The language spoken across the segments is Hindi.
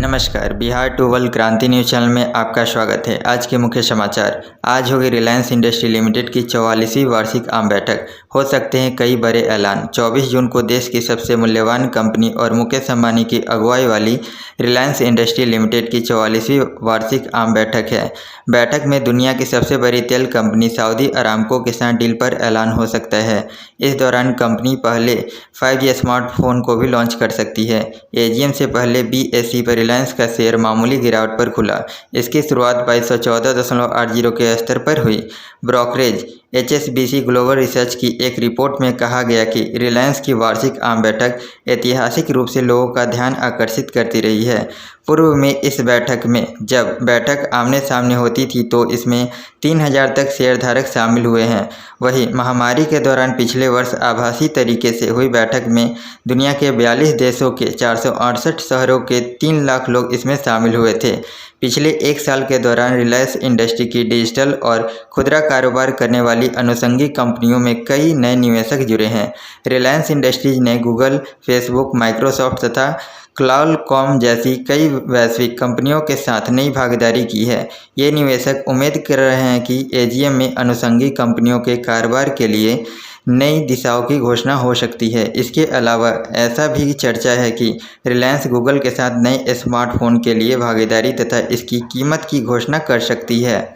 नमस्कार, बिहार टू वर्ल्ड क्रांति न्यूज़ चैनल में आपका स्वागत है। आज के मुख्य समाचार। आज होगी रिलायंस इंडस्ट्री लिमिटेड की 44वीं वार्षिक आम बैठक। हो सकते हैं कई बड़े ऐलान। 24 जून को देश की सबसे मूल्यवान कंपनी और मुकेश अंबानी की अगुवाई वाली रिलायंस इंडस्ट्री लिमिटेड की 44वीं वार्षिक आम बैठक है। बैठक में दुनिया की सबसे बड़ी तेल कंपनी सऊदी अरामको के साथ डील पर ऐलान हो सकता है। इस दौरान कंपनी पहले 5G स्मार्टफोन को भी लॉन्च कर सकती है। एजीएम से पहले BSE पर रिलायंस का शेयर मामूली गिरावट पर खुला। इसकी शुरुआत 2214.80 के स्तर पर हुई। ब्रोकरेज HSBC ग्लोबल रिसर्च की एक रिपोर्ट में कहा गया कि रिलायंस की वार्षिक आम बैठक ऐतिहासिक रूप से लोगों का ध्यान आकर्षित करती रही है। पूर्व में इस बैठक में जब बैठक आमने सामने होती थी तो इसमें 3000 तक शेयरधारक शामिल हुए हैं। वहीं महामारी के दौरान पिछले वर्ष आभासी तरीके से हुई बैठक में दुनिया के 42 देशों के 468 शहरों के 3 लाख लोग इसमें शामिल हुए थे। पिछले एक साल के दौरान रिलायंस इंडस्ट्री की डिजिटल और खुदरा कारोबार करने वाली अनुषंगी कंपनियों में कई नए निवेशक जुड़े हैं। रिलायंस इंडस्ट्रीज ने गूगल, फेसबुक, माइक्रोसॉफ्ट तथा क्वालकॉम जैसी कई वैश्विक कंपनियों के साथ नई भागीदारी की है। ये निवेशक उम्मीद कर रहे हैं कि एजीएम में अनुषंगी कंपनियों के कारोबार के लिए नई दिशाओं की घोषणा हो सकती है। इसके अलावा ऐसा भी चर्चा है कि रिलायंस गूगल के साथ नए स्मार्टफोन के लिए भागीदारी तथा इसकी कीमत की घोषणा कर सकती है।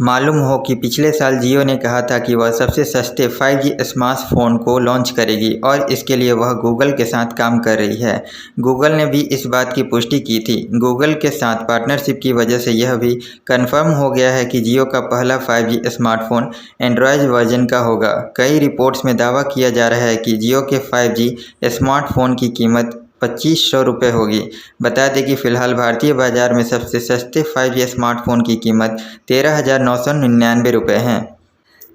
मालूम हो कि पिछले साल जियो ने कहा था कि वह सबसे सस्ते 5G स्मार्टफोन को लॉन्च करेगी और इसके लिए वह गूगल के साथ काम कर रही है। गूगल ने भी इस बात की पुष्टि की थी। गूगल के साथ पार्टनरशिप की वजह से यह भी कंफर्म हो गया है कि जियो का पहला 5G स्मार्टफोन एंड्रॉयड वर्जन का होगा। कई रिपोर्ट्स में दावा किया जा रहा है कि जियो के 5G स्मार्टफोन की कीमत 2500 रुपये होगी। बता दें कि फिलहाल भारतीय बाजार में सबसे सस्ते 5G स्मार्टफोन की कीमत 13,999 रुपये है।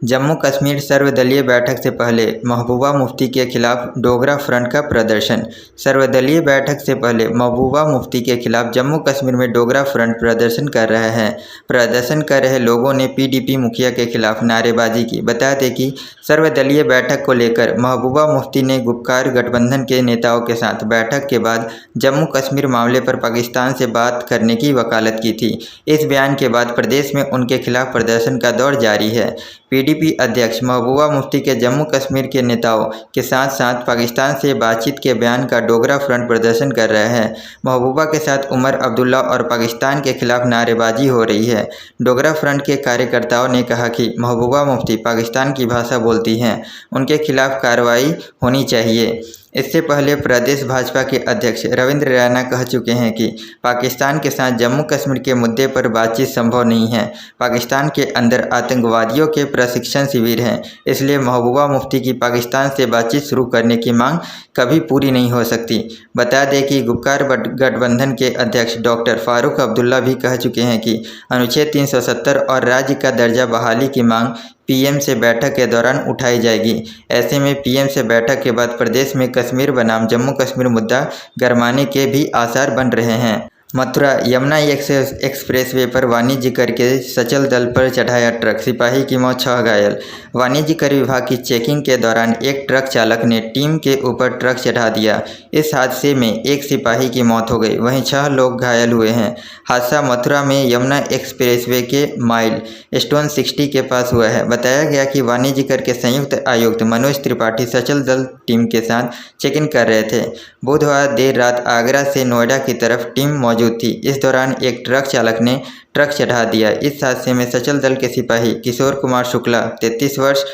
जम्मू कश्मीर सर्वदलीय बैठक से पहले महबूबा मुफ्ती के खिलाफ डोगरा फ्रंट का प्रदर्शन। सर्वदलीय बैठक से पहले महबूबा मुफ्ती के खिलाफ जम्मू कश्मीर में डोगरा फ्रंट प्रदर्शन कर रहा है। प्रदर्शन कर रहे लोगों ने PDP मुखिया के खिलाफ नारेबाजी की। बता दें कि सर्वदलीय बैठक को लेकर महबूबा मुफ्ती ने गुपकार गठबंधन के नेताओं के साथ बैठक के बाद जम्मू कश्मीर मामले पर पाकिस्तान से बात करने की वकालत की थी। इस बयान के बाद प्रदेश में उनके खिलाफ प्रदर्शन का दौर जारी है। PDP अध्यक्ष महबूबा मुफ्ती के जम्मू कश्मीर के नेताओं के साथ साथ पाकिस्तान से बातचीत के बयान का डोगरा फ्रंट प्रदर्शन कर रहे हैं। महबूबा के साथ उमर अब्दुल्ला और पाकिस्तान के खिलाफ नारेबाजी हो रही है। डोगरा फ्रंट के कार्यकर्ताओं ने कहा कि महबूबा मुफ्ती पाकिस्तान की भाषा बोलती हैं, उनके खिलाफ कार्रवाई होनी चाहिए। इससे पहले प्रदेश भाजपा के अध्यक्ष रविंद्र रैना कह चुके हैं कि पाकिस्तान के साथ जम्मू कश्मीर के मुद्दे पर बातचीत संभव नहीं है। पाकिस्तान के अंदर आतंकवादियों के प्रशिक्षण शिविर हैं, इसलिए महबूबा मुफ्ती की पाकिस्तान से बातचीत शुरू करने की मांग कभी पूरी नहीं हो सकती। बता दें कि गुपकार गठबंधन के अध्यक्ष डॉक्टर फारूक अब्दुल्ला भी कह चुके हैं कि अनुच्छेद 370 और राज्य का दर्जा बहाली की मांग PM से बैठक के दौरान उठाई जाएगी। ऐसे में PM से बैठक के बाद प्रदेश में कश्मीर बनाम जम्मू कश्मीर मुद्दा गरमाने के भी आसार बन रहे हैं। मथुरा यमुना एक्सप्रेसवे पर वाणिज्य कर के सचल दल पर चढ़ाया ट्रक, सिपाही की मौत, 6 घायल। वाणिज्य कर विभाग की चेकिंग के दौरान एक ट्रक चालक ने टीम के ऊपर ट्रक चढ़ा दिया। इस हादसे में एक सिपाही की मौत हो गई, वहीं 6 लोग घायल हुए हैं। हादसा मथुरा में यमुना एक्सप्रेसवे के माइल स्टोन 60 के पास हुआ है। बताया गया कि वाणिज्य कर के संयुक्त आयुक्त मनोज त्रिपाठी सचल दल टीम के साथ चेकिंग कर रहे थे। बुधवार देर रात आगरा से नोएडा की तरफ टीम मौजूद थी। इस दौरान एक ट्रक चालक ने ट्रक चढ़ा दिया। इस हादसे में सचल दल के सिपाही किशोर कुमार शुक्ला 33 वर्ष,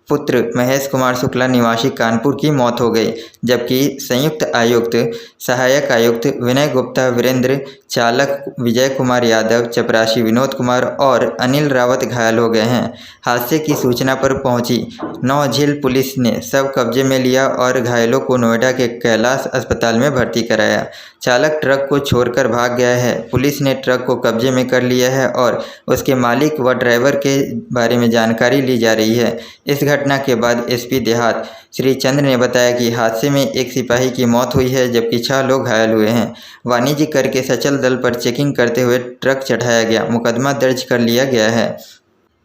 पुत्र महेश कुमार शुक्ला निवासी कानपुर की मौत हो गई, जबकि संयुक्त आयुक्त, सहायक आयुक्त विनय गुप्ता, वीरेंद्र, चालक विजय कुमार यादव, चपरासी विनोद कुमार और अनिल रावत घायल हो गए हैं। हादसे की सूचना पर पहुंची नौझील पुलिस ने शव कब्जे में लिया और घायलों को नोएडा के कैलाश अस्पताल में भर्ती कराया। चालक ट्रक को छोड़कर भाग गया है। पुलिस ने ट्रक को कब्जे में कर लिया है और उसके मालिक व ड्राइवर के बारे में जानकारी ली जा रही है। इस घटना के बाद SP देहात श्री चंद्र ने बताया कि हादसे में एक सिपाही की मौत हुई है, जबकि 6 लोग घायल हुए हैं। वाणिज्य कर के सचल दल पर चेकिंग करते हुए ट्रक चढ़ाया गया, मुकदमा दर्ज कर लिया गया है।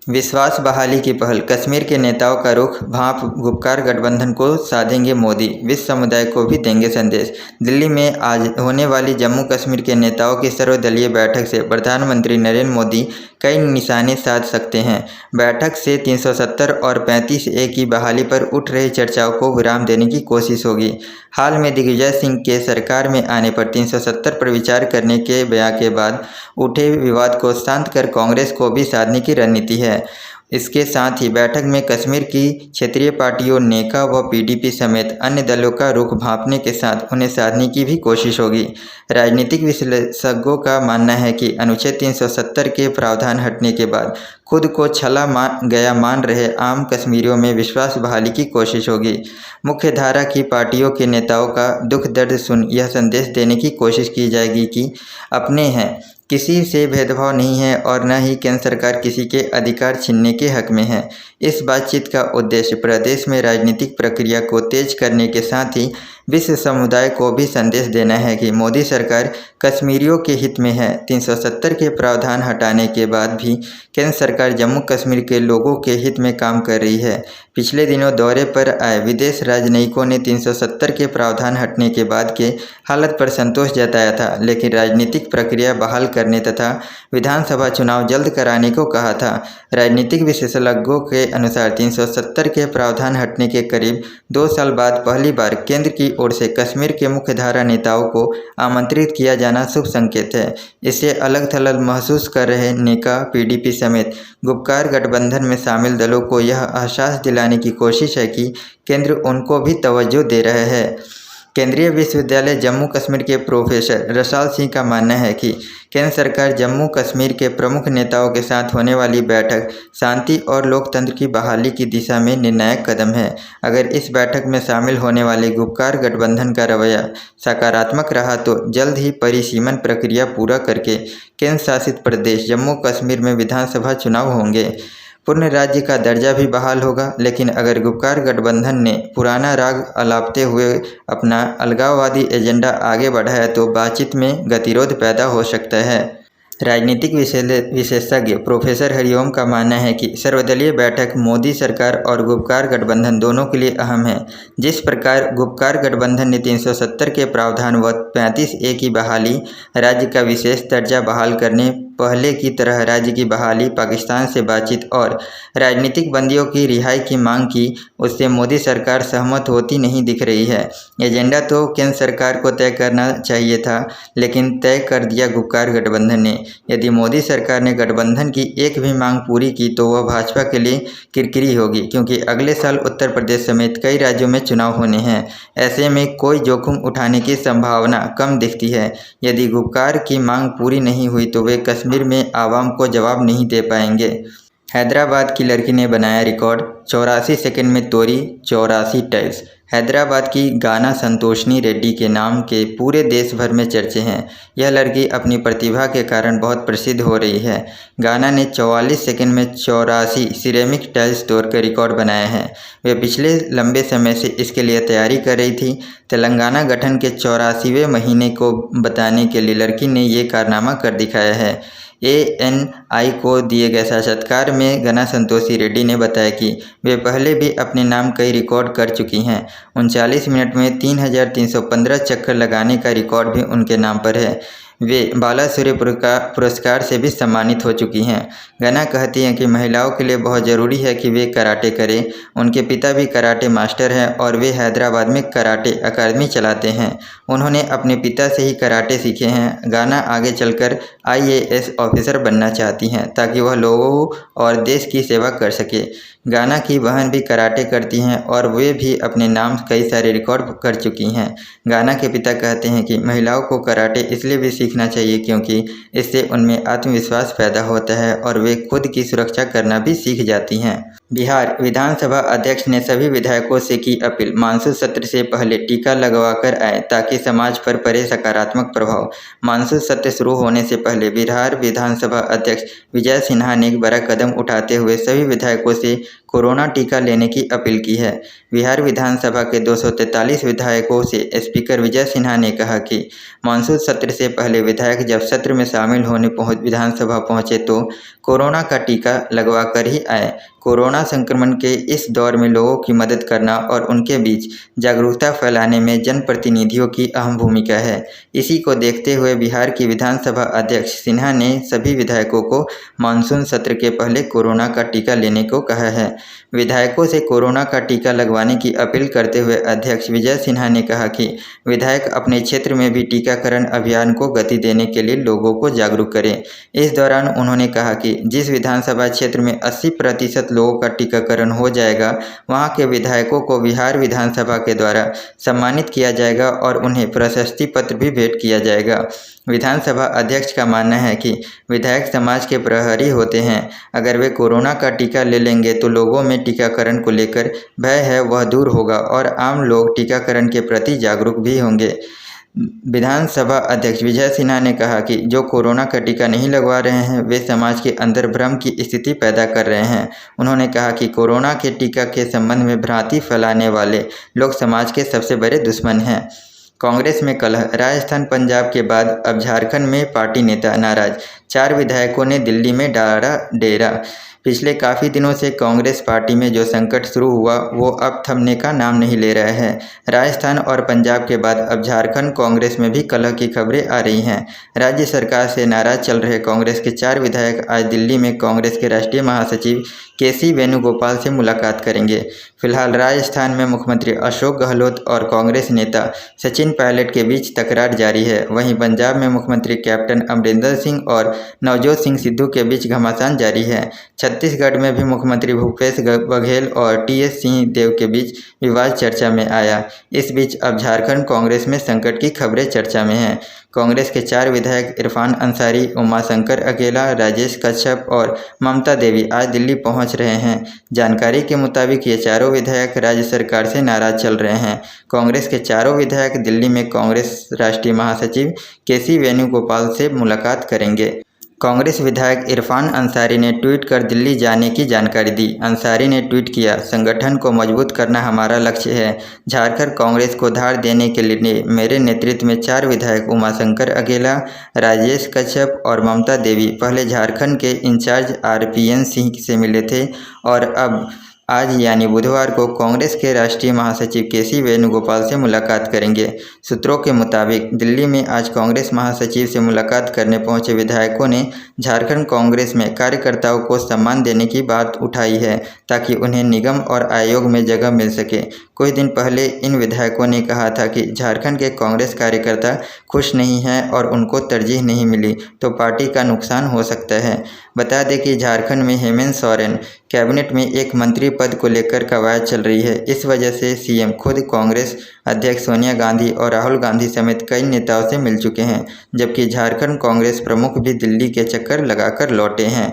विश्वास बहाली की पहल, कश्मीर के नेताओं का रुख, भाप गुपकार गठबंधन को साधेंगे मोदी, विश्व समुदाय को भी देंगे संदेश। दिल्ली में आज होने वाली जम्मू कश्मीर के नेताओं की सर्वदलीय बैठक से प्रधानमंत्री नरेंद्र मोदी कई निशाने साध सकते हैं। बैठक से 370 और 35A की बहाली पर उठ रही चर्चाओं को विराम देने की कोशिश होगी। हाल में दिग्विजय सिंह के सरकार में आने पर 370 पर विचार करने के बयान के बाद उठे विवाद को शांत कर कांग्रेस को भी साधने की रणनीति है। इसके साथ ही बैठक में कश्मीर की क्षेत्रीय पार्टियों नेका व PDP समेत अन्य दलों का रुख भांपने के साथ उन्हें साधने की भी कोशिश होगी। राजनीतिक विशेषज्ञों का मानना है कि अनुच्छेद 370 के प्रावधान हटने के बाद खुद को छला गया मान रहे आम कश्मीरियों में विश्वास बहाली की कोशिश होगी। मुख्य धारा की पार्टियों के नेताओं का दुख दर्द सुन यह संदेश देने की कोशिश की जाएगी कि अपने हैं, किसी से भेदभाव नहीं है और न ही केंद्र सरकार किसी के अधिकार छीनने के हक में है। इस बातचीत का उद्देश्य प्रदेश में राजनीतिक प्रक्रिया को तेज करने के साथ ही विश्व समुदाय को भी संदेश देना है कि मोदी सरकार कश्मीरियों के हित में है। 370 के प्रावधान हटाने के बाद भी केंद्र सरकार जम्मू कश्मीर के लोगों के हित में काम कर रही है। पिछले दिनों दौरे पर आए विदेश राजनयिकों ने 370 के प्रावधान हटने के बाद के हालत पर संतोष जताया था, लेकिन राजनीतिक प्रक्रिया बहाल करने तथा विधानसभा चुनाव जल्द कराने को कहा था। राजनीतिक विशेषज्ञों के अनुसार 370 के प्रावधान हटने के करीब 2 साल बाद पहली बार केंद्र की ओर से कश्मीर के मुख्यधारा नेताओं को आमंत्रित किया जाना शुभ संकेत है। इससे अलग थलग महसूस कर रहे नेका, PDP समेत गुपकार गठबंधन में शामिल दलों को यह एहसास दिलाने की कोशिश है कि केंद्र उनको भी तवज्जो दे रहा है। केंद्रीय विश्वविद्यालय जम्मू कश्मीर के प्रोफेसर रसाल सिंह का मानना है कि केंद्र सरकार जम्मू कश्मीर के प्रमुख नेताओं के साथ होने वाली बैठक शांति और लोकतंत्र की बहाली की दिशा में निर्णायक कदम है। अगर इस बैठक में शामिल होने वाले गुपकार गठबंधन का रवैया सकारात्मक रहा तो जल्द ही परिसीमन प्रक्रिया पूरा करके केंद्र शासित प्रदेश जम्मू कश्मीर में विधानसभा चुनाव होंगे। पूर्ण राज्य का दर्जा भी बहाल होगा। लेकिन अगर गुपकार गठबंधन ने पुराना राग अलापते हुए अपना अलगाववादी एजेंडा आगे बढ़ाया तो बातचीत में गतिरोध पैदा हो सकता है। राजनीतिक विशेषज्ञ प्रोफेसर हरिओम का मानना है कि सर्वदलीय बैठक मोदी सरकार और गुपकार गठबंधन दोनों के लिए अहम है। जिस प्रकार गुपकार गठबंधन ने 370 के प्रावधान व 35A की बहाली, राज्य का विशेष दर्जा बहाल करने, पहले की तरह राज्य की बहाली, पाकिस्तान से बातचीत और राजनीतिक बंदियों की रिहाई की मांग की, उससे मोदी सरकार सहमत होती नहीं दिख रही है। एजेंडा तो केंद्र सरकार को तय करना चाहिए था, लेकिन तय कर दिया गुपकार गठबंधन ने। यदि मोदी सरकार ने गठबंधन की एक भी मांग पूरी की तो वह भाजपा के लिए किरकिरी होगी, क्योंकि अगले साल उत्तर प्रदेश समेत कई राज्यों में चुनाव होने हैं। ऐसे में कोई जोखिम उठाने की संभावना कम दिखती है। यदि गुपकार की मांग पूरी नहीं हुई तो वे कश्मीर में आवाम को जवाब नहीं दे पाएंगे। हैदराबाद की लड़की ने बनाया रिकॉर्ड, 84 सेकंड में तोड़ी 84 टाइल्स। हैदराबाद की गाना संतोषिनी रेड्डी के नाम के पूरे देश भर में चर्चे हैं। यह लड़की अपनी प्रतिभा के कारण बहुत प्रसिद्ध हो रही है। गाना ने 44 सेकंड में 84 सिरेमिक टाइल्स तोड़कर रिकॉर्ड बनाया है। वे पिछले लंबे समय से इसके लिए तैयारी कर रही थी। तेलंगाना गठन के 84वें महीने को बताने के लिए लड़की ने ये कारनामा कर दिखाया है। ANI को दिए गए साक्षात्कार में गाना संतोषी रेड्डी ने बताया कि वे पहले भी अपने नाम कई रिकॉर्ड कर चुकी हैं। 39 मिनट में 3315 चक्कर लगाने का रिकॉर्ड भी उनके नाम पर है। वे बालासूर्य पुरस्कार से भी सम्मानित हो चुकी हैं। गाना कहती हैं कि महिलाओं के लिए बहुत ज़रूरी है कि वे कराटे करें। उनके पिता भी कराटे मास्टर हैं और वे हैदराबाद में कराटे अकादमी चलाते हैं। उन्होंने अपने पिता से ही कराटे सीखे हैं। गाना आगे चलकर IAS ऑफिसर बनना चाहती हैं ताकि वह लोगों और देश की सेवा कर सके। गाना की बहन भी कराटे करती हैं और वे भी अपने नाम कई सारे रिकॉर्ड कर चुकी हैं। गाना के पिता कहते हैं कि महिलाओं को कराटे इसलिए भी सीखना चाहिए क्योंकि इससे उनमें आत्मविश्वास पैदा होता है और वे खुद की सुरक्षा करना भी सीख जाती हैं। बिहार विधानसभा अध्यक्ष ने सभी विधायकों से की अपील, मानसून सत्र से पहले टीका लगवाकर आए ताकि समाज पर पड़े सकारात्मक प्रभाव। मानसून सत्र शुरू होने से पहले बिहार विधानसभा अध्यक्ष विजय सिन्हा ने एक बड़ा कदम उठाते हुए सभी विधायकों से कोरोना टीका लेने की अपील की है। बिहार विधानसभा के 243 विधायकों से स्पीकर विजय सिन्हा ने कहा कि मानसून सत्र से पहले विधायक जब सत्र में शामिल होने विधानसभा पहुंचे तो कोरोना का टीका लगवा कर ही आए। कोरोना संक्रमण के इस दौर में लोगों की मदद करना और उनके बीच जागरूकता फैलाने में जनप्रतिनिधियों की अहम भूमिका है। इसी को देखते हुए बिहार की विधानसभा अध्यक्ष सिन्हा ने सभी विधायकों को मानसून सत्र के पहले कोरोना का टीका लेने को कहा है। विधायकों से कोरोना का टीका लगवाने की अपील करते हुए अध्यक्ष विजय सिन्हा ने कहा कि विधायक अपने क्षेत्र में भी टीकाकरण अभियान को गति देने के लिए लोगों को जागरूक करें। इस दौरान उन्होंने कहा कि जिस विधानसभा क्षेत्र में 80% लोगों का टीकाकरण हो जाएगा, वहां के विधायकों को बिहार विधानसभा के द्वारा सम्मानित किया जाएगा और उन्हें प्रशस्ति पत्र भी भेंट किया जाएगा। विधानसभा अध्यक्ष का मानना है कि विधायक समाज के प्रहरी होते हैं। अगर वे कोरोना का टीका ले लेंगे तो लोगों में टीकाकरण को लेकर भय है वह दूर होगा और आम लोग टीकाकरण के प्रति जागरूक भी होंगे। विधानसभा अध्यक्ष विजय सिन्हा ने कहा कि जो कोरोना का टीका नहीं लगवा रहे हैं वे समाज के अंदर भ्रम की स्थिति पैदा कर रहे हैं। उन्होंने कहा कि कोरोना के टीका के संबंध में भ्रांति फैलाने वाले लोग समाज के सबसे बड़े दुश्मन हैं। कांग्रेस में कलह, राजस्थान पंजाब के बाद अब झारखंड में पार्टी नेता नाराज, 4 विधायकों ने दिल्ली में डाला डेरा। पिछले काफ़ी दिनों से कांग्रेस पार्टी में जो संकट शुरू हुआ वो अब थमने का नाम नहीं ले रहा है। राजस्थान और पंजाब के बाद अब झारखंड कांग्रेस में भी कलह की खबरें आ रही हैं। राज्य सरकार से नाराज चल रहे कांग्रेस के 4 विधायक आज दिल्ली में कांग्रेस के राष्ट्रीय महासचिव के.सी. वेणुगोपाल से मुलाकात करेंगे। फिलहाल राजस्थान में मुख्यमंत्री अशोक गहलोत और कांग्रेस नेता सचिन पायलट के बीच तकरार जारी है। वहीं पंजाब में मुख्यमंत्री कैप्टन अमरिंदर सिंह और नवजोत सिंह सिद्धू के बीच घमासान जारी है। छत्तीसगढ़ में भी मुख्यमंत्री भूपेश बघेल और टी.एस. सिंहदेव के बीच विवाद चर्चा में आया। इस बीच अब झारखंड कांग्रेस में संकट की खबरें चर्चा में हैं। कांग्रेस के 4 विधायक इरफान अंसारी, उमाशंकर अकेला, राजेश कश्यप और ममता देवी आज दिल्ली पहुंच रहे हैं। जानकारी के मुताबिक ये चारों विधायक राज्य सरकार से नाराज चल रहे हैं। कांग्रेस के चारों विधायक दिल्ली में कांग्रेस राष्ट्रीय महासचिव के.सी. वेणुगोपाल से मुलाकात करेंगे। कांग्रेस विधायक इरफान अंसारी ने ट्वीट कर दिल्ली जाने की जानकारी दी। अंसारी ने ट्वीट किया, संगठन को मजबूत करना हमारा लक्ष्य है। झारखंड कांग्रेस को धार देने के लिए मेरे नेतृत्व में 4 विधायक उमाशंकर अकेला, राजेश कश्यप और ममता देवी पहले झारखंड के इंचार्ज आर.पी.एन. सिंह से मिले थे और अब आज यानी बुधवार को कांग्रेस के राष्ट्रीय महासचिव के.सी. वेणुगोपाल से मुलाकात करेंगे। सूत्रों के मुताबिक दिल्ली में आज कांग्रेस महासचिव से मुलाकात करने पहुंचे विधायकों ने झारखंड कांग्रेस में कार्यकर्ताओं को सम्मान देने की बात उठाई है ताकि उन्हें निगम और आयोग में जगह मिल सके। कुछ दिन पहले इन विधायकों ने कहा था कि झारखंड के कांग्रेस कार्यकर्ता खुश नहीं हैं और उनको तरजीह नहीं मिली तो पार्टी का नुकसान हो सकता है। बता दें कि झारखंड में हेमंत सोरेन कैबिनेट में एक मंत्री पद को लेकर कवायद चल रही है। इस वजह से सीएम खुद कांग्रेस अध्यक्ष सोनिया गांधी और राहुल गांधी समेत कई नेताओं से मिल चुके हैं, जबकि झारखंड कांग्रेस प्रमुख भी दिल्ली के चक्कर लगाकर लौटे हैं।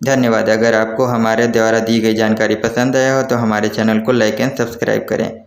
धन्यवाद। अगर आपको हमारे द्वारा दी गई जानकारी पसंद आया हो तो हमारे चैनल को लाइक एंड सब्सक्राइब करें।